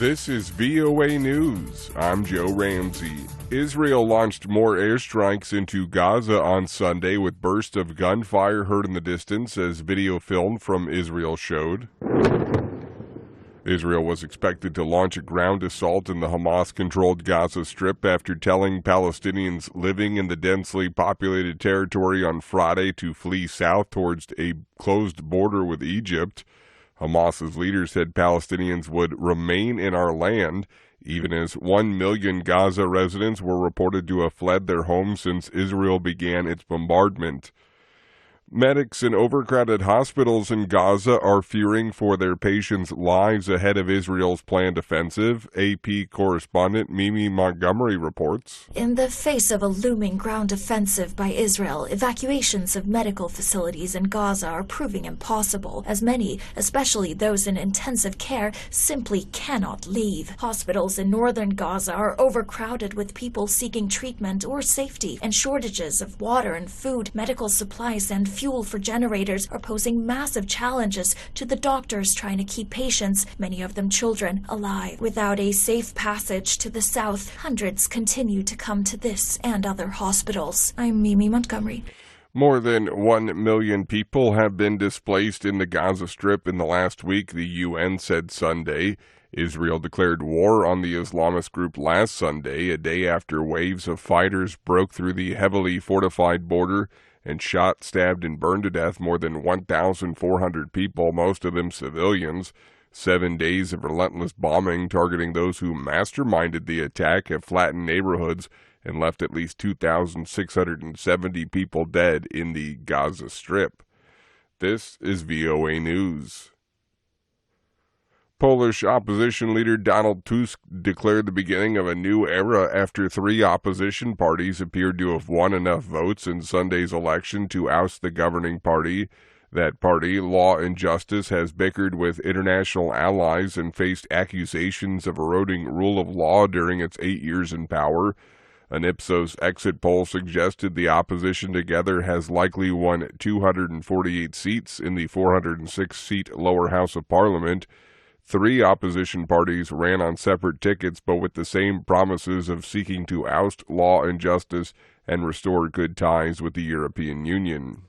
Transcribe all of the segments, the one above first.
This is VOA News. I'm Joe Ramsey. Israel launched more airstrikes into Gaza on Sunday with bursts of gunfire heard in the distance as video filmed from Israel showed. Israel was expected to launch a ground assault in the Hamas-controlled Gaza Strip after telling Palestinians living in the densely populated territory on Friday to flee south towards a closed border with Egypt. Hamas's leader said Palestinians would remain in our land, even as 1 million Gaza residents were reported to have fled their homes since Israel began its bombardment. Medics in overcrowded hospitals in Gaza are fearing for their patients' lives ahead of Israel's planned offensive, AP correspondent Mimi Montgomery reports. In the face of a looming ground offensive by Israel, evacuations of medical facilities in Gaza are proving impossible, as many, especially those in intensive care, simply cannot leave. Hospitals in northern Gaza are overcrowded with people seeking treatment or safety, and shortages of water and food, medical supplies, and fuel for generators are posing massive challenges to the doctors trying to keep patients, many of them children, alive. Without a safe passage to the south, hundreds continue to come to this and other hospitals. I'm Mimi Montgomery. More than 1 million people have been displaced in the Gaza Strip in the last week, the UN said Sunday. Israel declared war on the Islamist group last Sunday, a day after waves of fighters broke through the heavily fortified border and shot, stabbed, and burned to death more than 1,400 people, most of them civilians. 7 days of relentless bombing targeting those who masterminded the attack have flattened neighborhoods and left at least 2,670 people dead in the Gaza Strip. This is VOA News. Polish opposition leader Donald Tusk declared the beginning of a new era after 3 opposition parties appeared to have won enough votes in Sunday's election to oust the governing party. That party, Law and Justice, has bickered with international allies and faced accusations of eroding rule of law during its 8 years in power. An Ipsos exit poll suggested the opposition together has likely won 248 seats in the 406-seat lower house of parliament. 3 opposition parties ran on separate tickets, but with the same promises of seeking to oust Law and Justice and restore good ties with the European Union.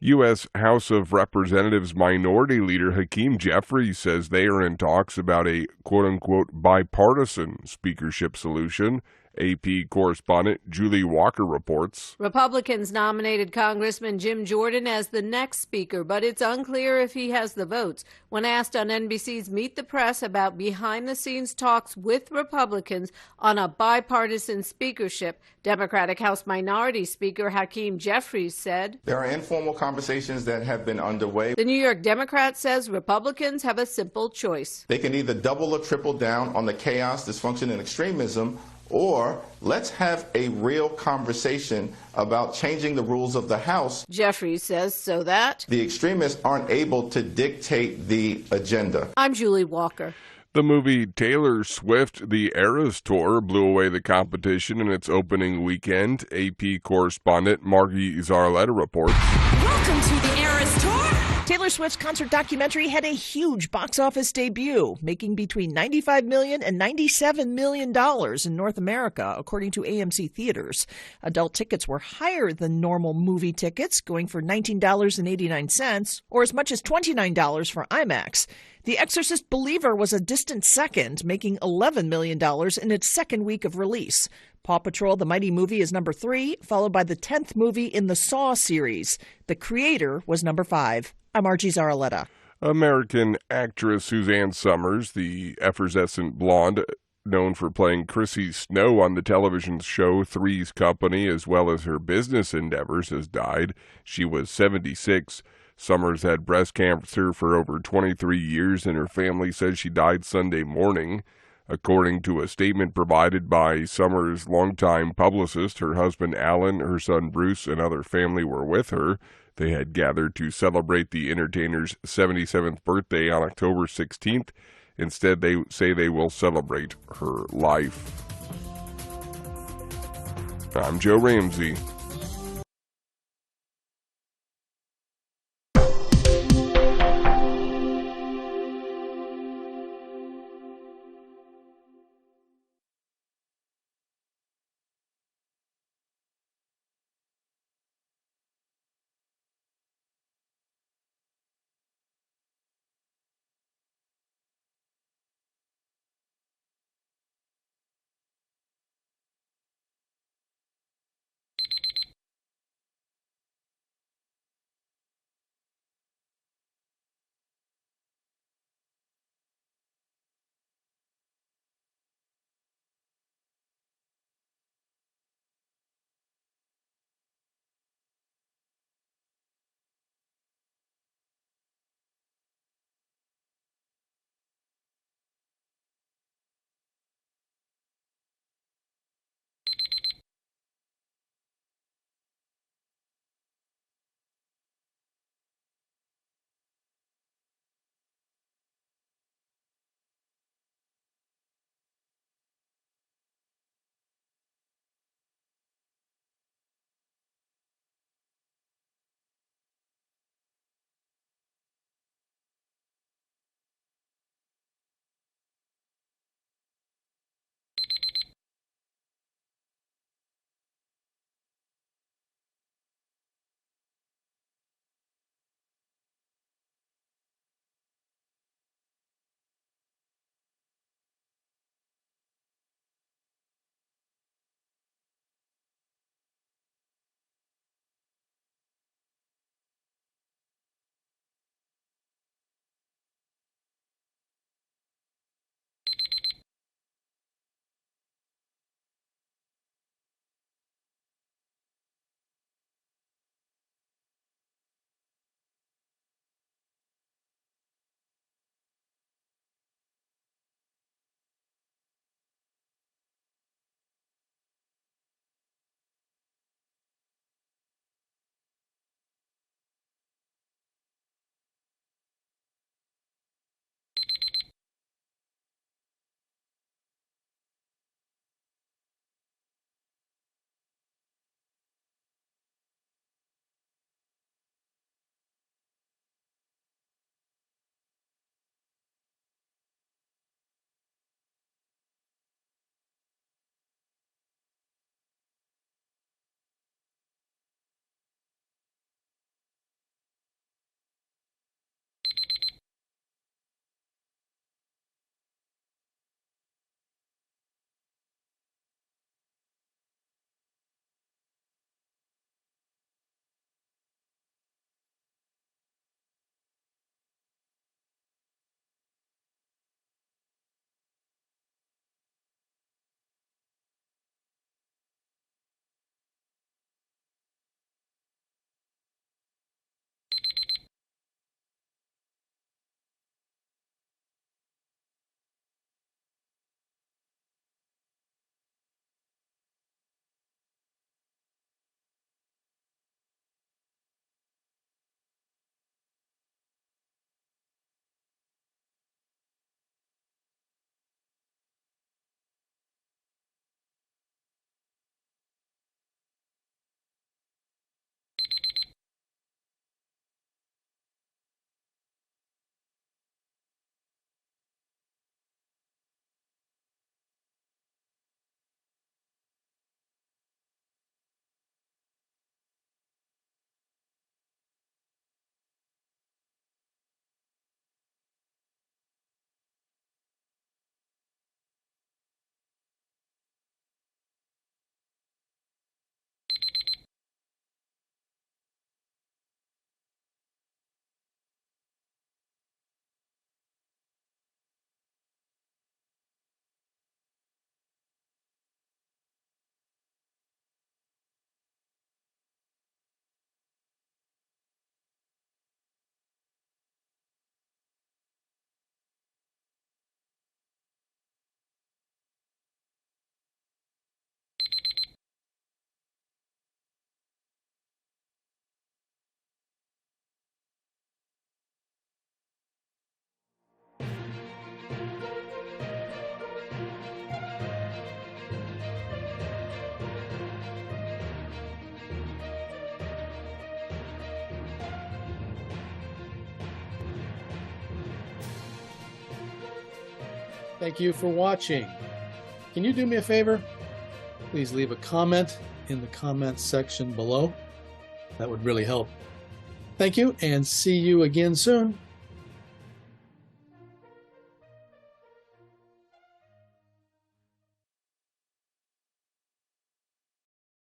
U.S. House of Representatives Minority Leader Hakeem Jeffries says they are in talks about a quote-unquote bipartisan speakership solution. AP correspondent Julie Walker reports. Republicans nominated Congressman Jim Jordan as the next speaker, but it's unclear if he has the votes. When asked on NBC's Meet the Press about behind-the-scenes talks with Republicans on a bipartisan speakership, Democratic House Minority Speaker Hakeem Jeffries said, "There are informal conversations that have been underway." The New York Democrat says Republicans have a simple choice. They can either double or triple down on the chaos, dysfunction, and extremism, or let's have a real conversation about changing the rules of the House. Jeffries says so that the extremists aren't able to dictate the agenda. I'm Julie Walker. The movie Taylor Swift: The Eras Tour blew away the competition in its opening weekend. AP correspondent Margie Zarletta reports. Welcome to the Eras Tour! Taylor Swift's concert documentary had a huge box office debut, making between $95 million and $97 million in North America, according to AMC Theaters. Adult tickets were higher than normal movie tickets, going for $19.89, or as much as $29 for IMAX. The Exorcist Believer was a distant second, making $11 million in its second week of release. Paw Patrol: The Mighty Movie is number 3, followed by the 10th movie in the Saw series. The Creator was number 5. I'm Margie Zarletta. American actress Suzanne Summers, the effervescent blonde known for playing Chrissy Snow on the television show Three's Company, as well as her business endeavors, has died. She was 76. Summers had breast cancer for over 23 years, and her family says she died Sunday morning. According to a statement provided by Summers' longtime publicist, her husband Alan, her son Bruce, and other family were with her. They had gathered to celebrate the entertainer's 77th birthday on October 16th. Instead, they say they will celebrate her life. I'm Joe Ramsey. Thank you for watching. Can you do me a favor? Please leave a comment in the comments section below. That would really help. Thank you, and see you again soon.